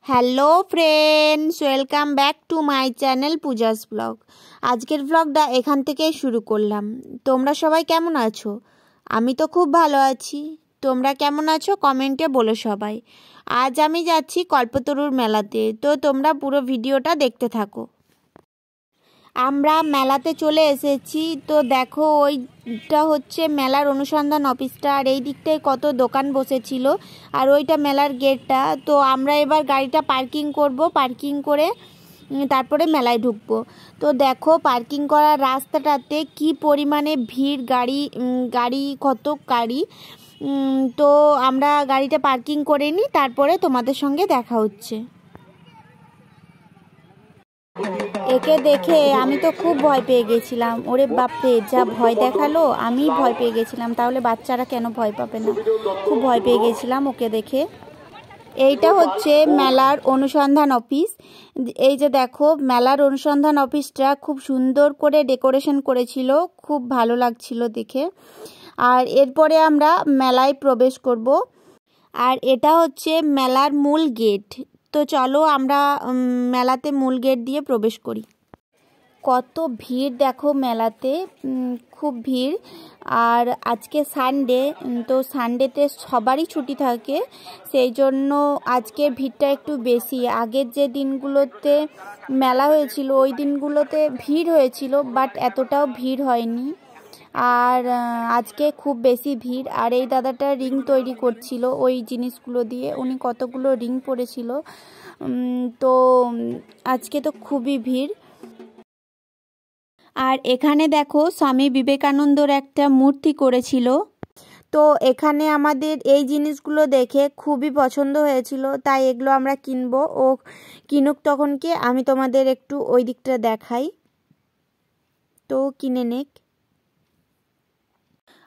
Hello friends, welcome back to my channel Puja's blog. আজকের ব্লগটা এখান থেকেই শুরু করলাম। তোমরা সবাই কেমন আছো? আমি তো খুব ভালো আছি। তোমরা কেমন আছো কমেন্টে বলো সবাই। আজ আমি যাচ্ছি কল্পতরুর মেলাতে, তো তোমরা পুরো ভিডিওটা দেখতে থাকো। আমরা মেলাতে চলে এসেছি। তো দেখো, ওইটা হচ্ছে মেলার অনুসন্ধান অফিসটা, আর এই দিকটায় কত দোকান বসেছিল, আর ওইটা মেলার গেটটা। তো আমরা এবার গাড়িটা পার্কিং করব, পার্কিং করে তারপরে মেলায় ঢুকবো। তো দেখো, পার্কিং করার রাস্তাটাতে কি পরিমাণে ভিড়, গাড়ি কত গাড়ি। তো আমরা গাড়িটা পার্কিং করে নিই, তারপরে তোমাদের সঙ্গে দেখা হচ্ছে। একে দেখে আমি তো খুব ভয় পেয়ে গেছিলাম। ওরে বাপরে, যা ভয় দেখালো, আমি ভয় পেয়ে গেছিলাম। তাহলে বাচ্চারা কেন ভয় পাবে না? খুব ভয় পেয়ে গেছিলাম ওকে দেখে। এইটা হচ্ছে মেলার অনুসন্ধান অফিস। এই যে দেখো, মেলার অনুসন্ধান অফিসটা খুব সুন্দর করে ডেকোরেশন করেছিল, খুব ভালো লাগছিল দেখে। আর এরপরে আমরা মেলায় প্রবেশ করব। আর এটা হচ্ছে মেলার মূল গেট। তো চলো আমরা মেলাতে মূল গেট দিয়ে প্রবেশ করি। কত ভিড় দেখো মেলাতে, খুব ভিড়। আর আজকে সানডে, তো সানডেতে সবারই ছুটি থাকে, সেই জন্য আজকে ভিড়টা একটু বেশি। আগের যে দিনগুলোতে মেলা হয়েছিল ওই দিনগুলোতে ভিড় হয়েছিল, বাট এতটাও ভিড় হয়নি। আর আজকে খুব বেশি ভিড়। আর এই দাদাটা রিং তৈরি করছিল ওই জিনিসগুলো দিয়ে, উনি কতগুলো রিং পরেছিল। তো আজকে তো খুবই ভিড়। আর এখানে দেখো, স্বামী বিবেকানন্দর একটা মূর্তি করেছিল। তো এখানে আমাদের এই জিনিসগুলো দেখে খুবই পছন্দ হয়েছিল, তাই এগুলো আমরা কিনবো। ও কিনুক তখনকে, আমি তোমাদের একটু ওই দিকটা দেখাই। তো কিনে নেক।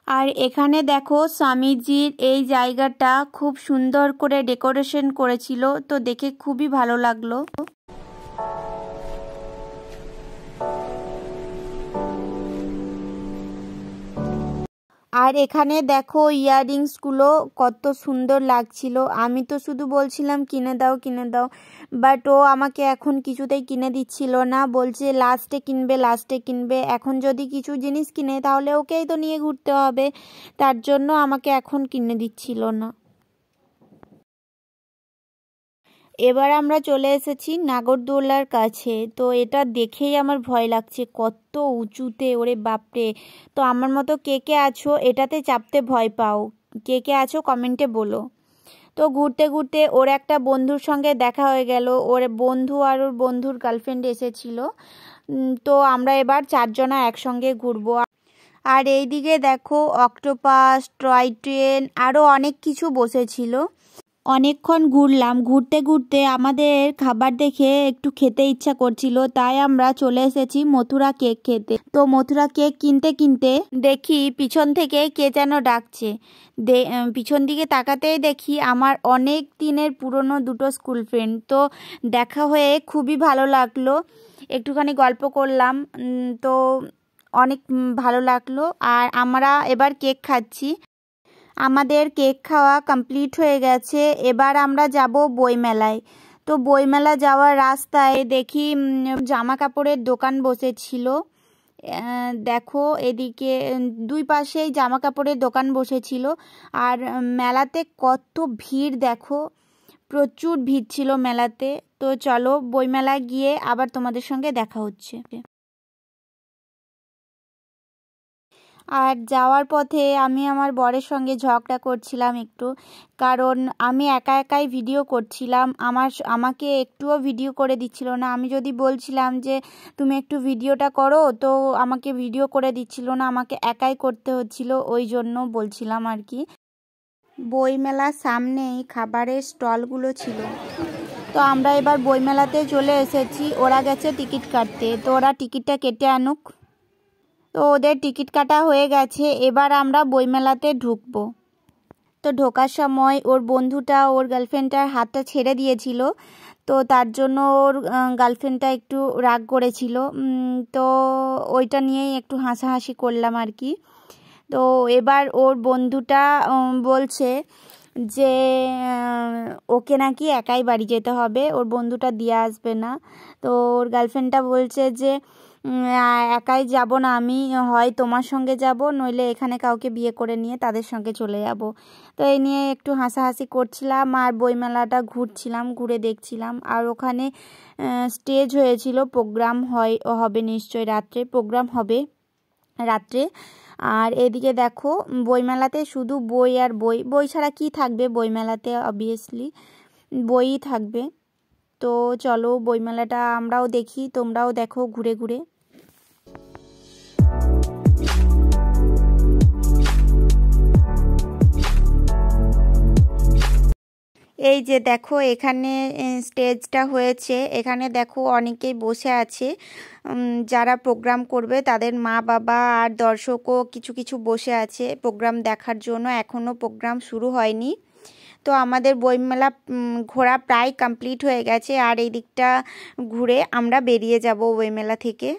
আর এখানে দেখো, স্বামীজির এই জায়গাটা খুব সুন্দর করে ডেকোরেশন করেছিল, তো দেখে খুবই ভালো লাগলো। আর এখানে দেখো, ইয়াররিংসগুলো কত সুন্দর লাগছিল। আমি তো শুধু বলছিলাম কিনে দাও কিনে দাও, বাট ও আমাকে এখন কিছুতেই কিনে দিচ্ছিল না। বলছে লাস্টে কিনবে, লাস্টে কিনবে। এখন যদি কিছু জিনিস কিনে তাহলে ওকেই তো নিয়ে ঘুরতে হবে, তার জন্য আমাকে এখন কিনে দিচ্ছিল না। এবার আমরা চলে এসেছি নাগরদোলার কাছে। তো এটা দেখেই আমার ভয় লাগছে, কত উঁচুতে, ওরে বাপরে। তো আমার মতো কে কে আছো এটাতে চাপতে ভয় পাও? কে কে আছো কমেন্টে বলো। তো ঘুরতে ঘুরতে ওর একটা বন্ধুর সঙ্গে দেখা হয়ে গেল। ওর বন্ধু আর ওর বন্ধুর গার্লফ্রেন্ড এসেছিল। তো আমরা এবার চারজনা একসঙ্গে ঘুরবো। আর এইদিকে দেখো, অক্টোপাস, টয় ট্রেন, আরও অনেক কিছু বসেছিল। অনেকক্ষণ ঘুরলাম। ঘুরতে ঘুরতে আমাদের খাবার দেখে একটু খেতে ইচ্ছা করছিল, তাই আমরা চলে এসেছি মথুরা কেক খেতে। তো মথুরা কেক কিনতে কিনতে দেখি পিছন থেকে কে যেন ডাকছে। পিছন দিকে তাকাতেই দেখি আমার অনেক দিনের পুরনো দুটো স্কুল ফ্রেন্ড। তো দেখা হয়ে খুবই ভালো লাগলো, একটুখানি গল্প করলাম। তো অনেক ভালো লাগলো। আর আমরা এবার কেক খাচ্ছি। আমাদের কেক খাওয়া কমপ্লিট হয়ে গেছে। এবার আমরা যাব বইমেলায়। তো বইমেলা যাওয়ার রাস্তায় দেখি জামা কাপড়ের দোকান বসেছিল। দেখো, এদিকে দুই পাশেই জামা কাপড়ের দোকান বসেছিল। আর মেলাতে কত ভিড় দেখো, প্রচুর ভিড় ছিল মেলাতে। তো চলো বইমেলায় গিয়ে আবার তোমাদের সঙ্গে দেখা হচ্ছে। আর যাওয়ার পথে আমি আমার বরের সঙ্গে ঝগড়া করছিলাম একটু, কারণ আমি একা একাই ভিডিও করছিলাম। আমাকে একটুও ভিডিও করে দিচ্ছিল না। আমি যদি বলছিলাম যে তুমি একটু ভিডিওটা করো, তো আমাকে ভিডিও করে দিচ্ছিল না, আমাকে একাই করতে হচ্ছিল, ওই জন্য বলছিলাম আর কি। বইমেলার সামনেই খাবারের স্টলগুলো ছিল। তো আমরা এবার বইমেলাতে চলে এসেছি। ওরা গেছে টিকিট কাটতে, তো ওরা টিকিটটা কেটে আনুক। তো ওদের টিকিট কাটা হয়ে গেছে, এবার আমরা বইমেলাতে ঢুকবো। তো ঢোকার সময় ওর বন্ধুটা ওর গার্লফ্রেন্ডটার হাতটা ছেড়ে দিয়েছিল, তো তার জন্য ওর গার্লফ্রেন্ডটা একটু রাগ করেছিল। তো ওইটা নিয়েই একটু হাসাহাসি করলাম আর কি। তো এবার ওর বন্ধুটা বলছে যে ওকে নাকি একাই বাড়ি যেতে হবে, ওর বন্ধুটা দিয়ে আসবে না। তো ওর গার্লফ্রেন্ডটা বলছে যে একাই যাব না আমি, হয় তোমার সঙ্গে যাব, নইলে এখানে কাউকে বিয়ে করে নিয়ে তাদের সঙ্গে চলে যাব। তো এই নিয়ে একটু হাসাহাসি করছিলাম আর বইমেলাটা ঘুরছিলাম, ঘুরে দেখছিলাম। আর ওখানে স্টেজ হয়েছিল, প্রোগ্রাম হবে নিশ্চয়ই, রাত্রে প্রোগ্রাম হবে রাত্রে। আর এদিকে দেখো বইমেলাতে শুধু বই আর বই, বই ছাড়া কি থাকবে বইমেলাতে, অবভিয়াসলি বইই থাকবে। তো চলো বইমেলাটা আমরাও দেখি, তোমরাও দেখো ঘুরে ঘুরে। এই যে দেখো এখানে স্টেজটা হয়েছে, এখানে দেখো অনেকেই বসে আছে, যারা প্রোগ্রাম করবে তাদের মা বাবা আর দর্শকও কিছু কিছু বসে আছে প্রোগ্রাম দেখার জন্য। এখনও প্রোগ্রাম শুরু হয়নি। তো আমাদের বইমেলা ঘোরা প্রায় কমপ্লিট হয়ে গেছে, আর এই দিকটা ঘুরে আমরা বেরিয়ে যাব বইমেলা থেকে।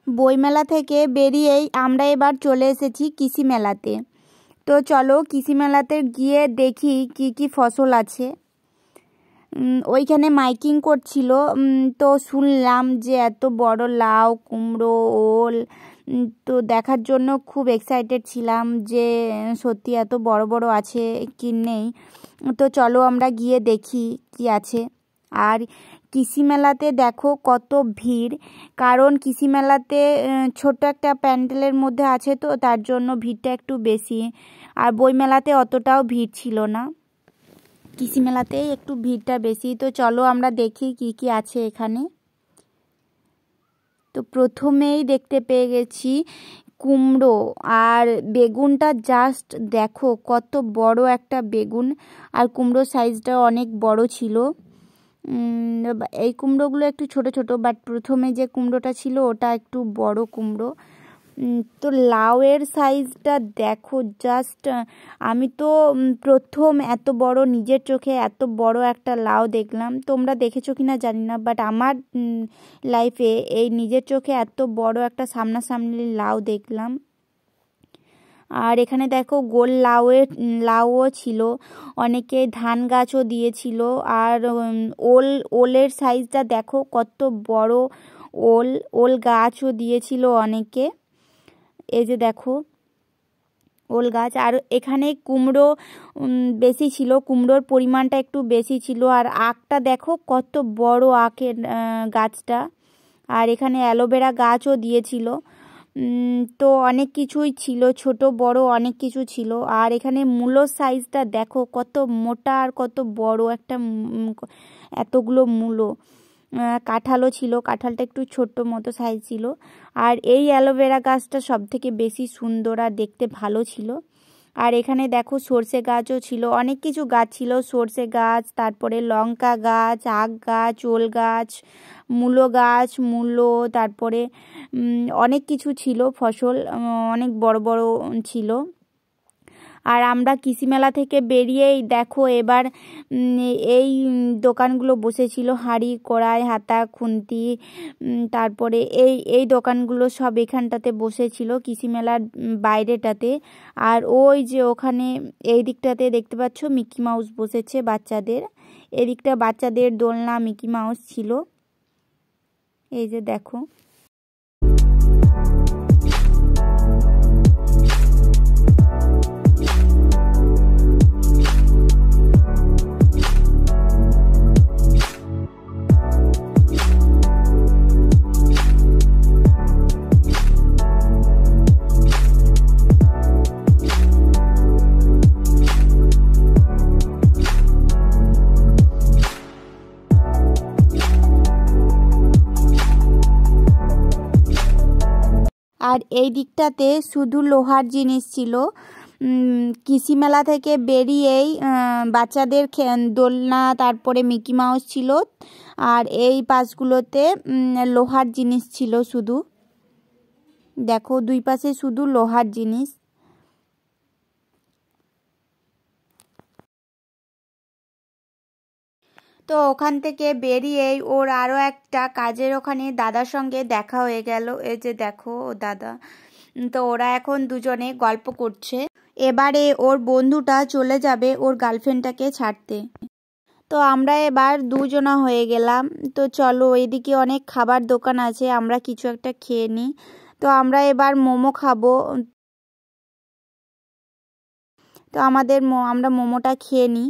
বইমেলা থেকে বেরিয়েই আমরা এবার চলে এসেছি কৃষি মেলাতে। তো চলো কৃষি মেলাতে গিয়ে দেখি কি কি ফসল আছে। ওইখানে মাইকিং করছিল, তো শুনলাম যে এত বড় লাউ, কুমড়ো, ওল, তো দেখার জন্য খুব এক্সাইটেড ছিলাম যে সত্যি এত বড় বড় আছে কি নেই। তো চলো আমরা গিয়ে দেখি কি আছে। আর কৃষি মেলাতে দেখো কত ভিড়, কারণ কৃষি মেলাতে ছোট একটা প্যান্ডেলের মধ্যে আছে, তো তার জন্য ভিড়টা একটু বেশি। আর বইমেলাতে অতটাও ভিড় ছিল না, কৃষি মেলাতেই একটু ভিড়টা বেশি। তো চলো আমরা দেখি কি কি আছে এখানে। তো প্রথমেই দেখতে পেয়ে গেছি কুমড়ো, আর বেগুনটা জাস্ট দেখো কত বড় একটা বেগুন, আর কুমড়োর সাইজটা অনেক বড় ছিল। এই কুমড়োগুলো একটু ছোট ছোট, বাট প্রথমে যে কুমড়োটা ছিল ওটা একটু বড় কুমড়ো। তো লাউয়ের সাইজটা দেখো জাস্ট, আমি তো প্রথম এত বড় নিজের চোখে এত বড় একটা লাউ দেখলাম। তোমরা দেখেছো কিনা জানি না, বাট আমার লাইফে এই নিজের চোখে এত বড় একটা সামনাসামনি লাউ দেখলাম। আর এখানে দেখো গোল লাউও ছিল, অনেকে ধান গাছও দিয়েছিল। আর ওলের সাইজটা দেখো কত বড়, ওল গাছও দিয়েছিল অনেকে। এই যে দেখো ওল গাছ। আর এখানে কুমড়ো বেশি ছিল, কুমড়োর পরিমাণটা একটু বেশি ছিল। আর আখটা দেখো কত বড় আখের গাছটা। আর এখানে অ্যালোভেরা গাছও দিয়েছিল। তো অনেক কিছুই ছিল, ছোট বড় অনেক কিছু ছিল। আর এখানে মূলোর সাইজটা দেখো কত মোটা আর কত বড় একটা, এতগুলো মূলো। কাঁঠালও ছিল, কাঁঠালটা একটু ছোট্ট মতো সাইজ ছিল। আর এই অ্যালোভেরা গাছটা সব থেকে বেশি সুন্দর আর দেখতে ভালো ছিল। আর এখানে দেখো সর্ষে গাছও ছিল, অনেক কিছু গাছ ছিল, সর্ষে গাছ, তারপরে লঙ্কা গাছ, আখ গাছ, ওল গাছ, মূলো, তারপরে অনেক কিছু ছিল ফসল, অনেক বড় বড় ছিল। আর আমরা কৃষি মেলা থেকে বেরিয়েই দেখো এবার এই দোকানগুলো বসেছিল, হাঁড়ি কড়াই হাতা খুন্তি, তারপরে এই দোকানগুলো সব এখানটাতে বসেছিল কৃষি মেলার বাইরেটাতে। আর ওই যে ওখানে এই দিকটাতে দেখতে পাচ্ছ মিকি মাউস বসেছে বাচ্চাদের, এদিকটা বাচ্চাদের দোলনা মিকি মাউস ছিল। এই যে দেখো। আর এই দিকটাতে শুধু লোহার জিনিস ছিল। কৃষি মেলা থেকে বেরিয়েই বাচ্চাদের দোলনা, তারপরে মিকি মাউস ছিল। আর এই পাশগুলোতে লোহার জিনিস ছিল শুধু, দেখো দুই পাশে শুধু লোহার জিনিস। তো ওখান থেকে বেরিয়েই ওর আরও একটা কাজের ওখানে দাদার সঙ্গে দেখা হয়ে গেল। এই যে দেখো ও দাদা, তো ওরা এখন দুজনে গল্প করছে। এবারে ওর বন্ধুটা চলে যাবে ওর গার্লফ্রেন্ডটাকে ছাড়তে। তো আমরা এবার দুজনা হয়ে গেলাম। তো চলো, এদিকে অনেক খাবার দোকান আছে, আমরা কিছু একটা খেয়ে নিই। তো আমরা এবার মোমো খাবো। তো আমরা মোমোটা খেয়ে নিই।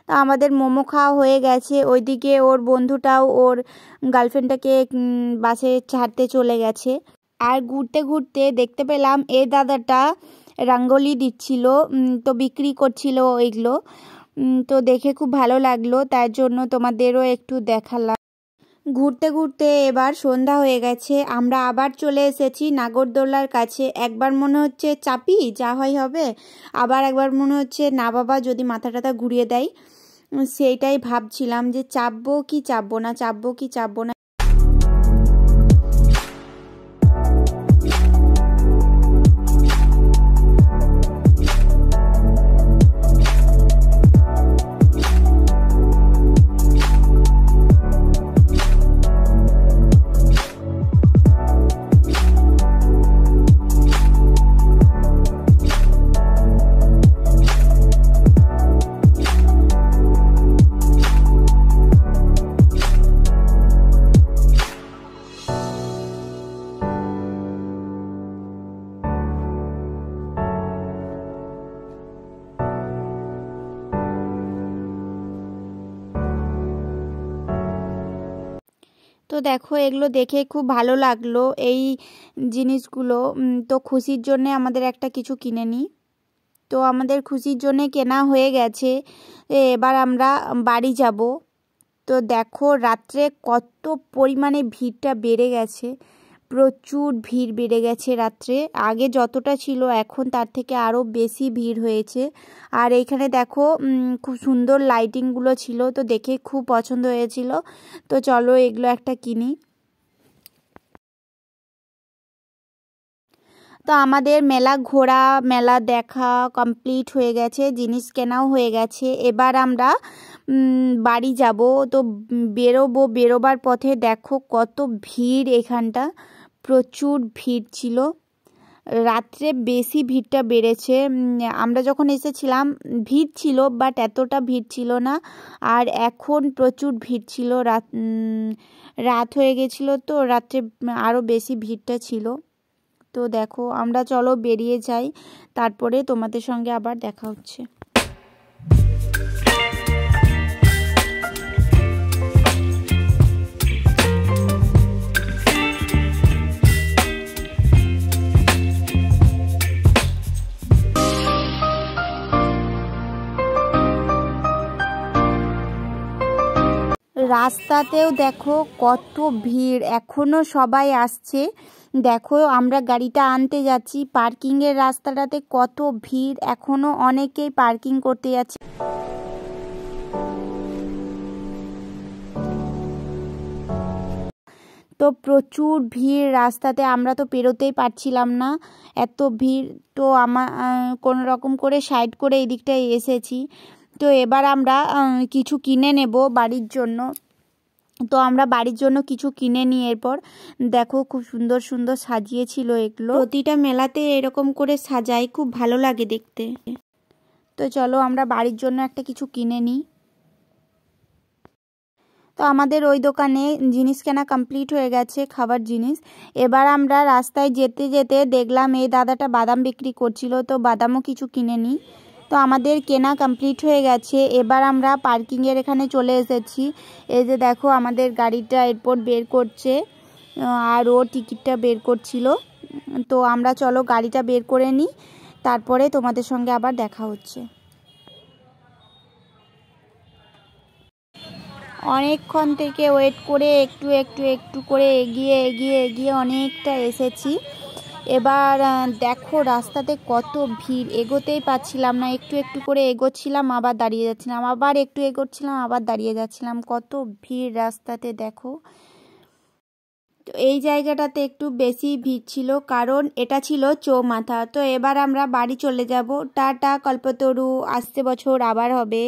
তো আমাদের মোমো খাওয়া হয়ে গেছে। ওইদিকে ওর বন্ধুটাও ওর গার্লফ্রেন্ডটাকে বাসে ছাড়তে চলে গেছে। আর ঘুরতে ঘুরতে দেখতে পেলাম এই দাদাটা রঙ্গোলি দিচ্ছিল, তো বিক্রি করছিল ওইগুলো। তো দেখে খুব ভালো লাগলো, তার জন্য তোমাদেরও একটু দেখালাম। ঘুরতে ঘুরতে এবার সন্ধ্যা হয়ে গেছে। আমরা আবার চলে এসেছি নাগরদোলার কাছে। একবার মনে হচ্ছে চাপি, যা হয় হবে, আবার একবার মনে হচ্ছে না বাবা, যদি মাথা টাথা ঘুরিয়ে দেয়। সেইটাই ভাবছিলাম যে চাপবো কি চাপবো না, চাপবো কি চাপবো না। তো দেখো, এগুলো দেখে খুব ভালো লাগলো এই জিনিসগুলো। তো খুশির জন্যে আমাদের একটা কিছু কিনে নিই। তো আমাদের খুশির জন্যে কেনা হয়ে গেছে। এবার আমরা বাড়ি যাব। তো দেখো রাত্রে কত পরিমাণে ভিড়টা বেড়ে গেছে, প্রচুর ভিড় বেড়ে গেছে রাত্রে। আগে যতটা ছিল এখন তার থেকে আরও বেশি ভিড় হয়েছে। আর এইখানে দেখো খুব সুন্দর লাইটিংগুলো ছিল, তো দেখে খুব পছন্দ হয়েছিল। তো চলো এগুলো একটা কিনি। তো আমাদের মেলা ঘোরা, মেলা দেখা কমপ্লিট হয়ে গেছে, জিনিস কেনাও হয়ে গেছে। এবার আমরা বাড়ি যাব। তো বেরোবার পথে দেখো কত ভিড়, এখানটা প্রচুর ভিড় ছিল। রাত্রে বেশি ভিড়টা বেড়েছে। আমরা যখন এসেছিলাম ভিড় ছিল, বাট এতটা ভিড় ছিল না। আর এখন প্রচুর ভিড় ছিল। রাত হয়ে গেছিলো, তো রাত্রে আরও বেশি ভিড়টা ছিল। তো দেখো, আমরা চলো বেরিয়ে যাই, তারপরে তোমাদের সঙ্গে আবার দেখা হচ্ছে। রাস্তাতেও দেখো কত ভিড়, এখনো সবাই আসছে। দেখো আমরা গাড়িটা আনতে যাচ্ছি, পার্কিংয়ের রাস্তাটাতে কত ভিড়, এখনো অনেকেই পার্কিং করতে যাচ্ছে। তো প্রচুর ভিড় রাস্তাতে, আমরা তো পেরোতেই পারছিলাম না, এত ভিড়। তো কোনো রকম করে সাইড করে এই দিকটায় এসেছি। তো এবার আমরা কিছু কিনে নেব বাড়ির জন্য। তো আমরা বাড়ির জন্য কিছু কিনে নিই। এরপর দেখো খুব সুন্দর সুন্দর সাজিয়েছিল এগুলো। প্রতিটা মেলাতে এরকম করে সাজায়, খুব ভালো লাগে দেখতে। তো চলো আমরা বাড়ির জন্য একটা কিছু কিনে নিই। তো আমাদের ওই দোকানে জিনিস কেনা কমপ্লিট হয়ে গেছে, খাবার জিনিস। এবার আমরা রাস্তায় যেতে যেতে দেখলাম এই দাদাটা বাদাম বিক্রি করছিল, তো বাদামও কিছু কিনে নিই। তো আমাদের কেনা কমপ্লিট হয়ে গেছে। এবার আমরা পার্কিংয়ের এখানে চলে এসেছি। এই যে দেখো আমাদের গাড়িটা এরপর বের করছে, আর ও টিকিটটা বের করছিল। তো আমরা চলো গাড়িটা বের করে নিই, তারপরে তোমাদের সঙ্গে আবার দেখা হচ্ছে। অনেকক্ষণ থেকে ওয়েট করে একটু একটু একটু করে এগিয়ে এগিয়ে এগিয়ে অনেকটা এসেছি। এবার দেখো রাস্তাতে কত ভিড়, এগোতেই পাচ্ছিলাম না। একটু একটু করে এগোচ্ছিলাম, আবার দাঁড়িয়ে যাচ্ছিলাম, আবার একটু এগোচ্ছিলাম, আবার দাঁড়িয়ে যাচ্ছিলাম। কত ভিড় রাস্তাতে দেখো। তো এই জায়গাটাতে একটু বেশি ভিড় ছিল, কারণ এটা ছিল চৌমাথা। তো এবার আমরা বাড়ি চলে যাব। টাটা কল্পতরু, আসছে বছর আবার হবে,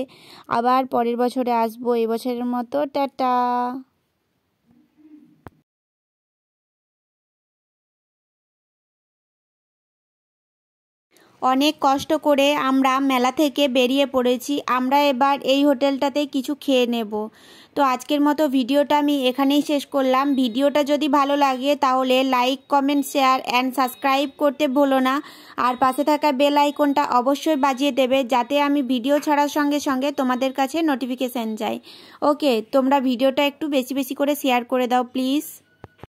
আবার পরের বছরে আসবো, এবছরের মতো টাটা। অনেক কষ্ট করে আমরা মেলা থেকে বেরিয়ে পড়েছি। আমরা এবার এই হোটেলটাতে কিছু খেয়ে নেব। তো আজকের মতো ভিডিওটা আমি এখানেই শেষ করলাম। ভিডিওটা যদি ভালো লাগে তাহলে like, comment, share and subscribe করতে ভুলো না। আর পাশে থাকা বেল আইকনটা অবশ্যই বাজিয়ে দেবে, যাতে আমি ভিডিও ছাড়ার সঙ্গে সঙ্গে তোমাদের কাছে নোটিফিকেশান যায়। ওকে, তোমরা ভিডিওটা একটু বেশি বেশি করে শেয়ার করে দাও প্লিজ।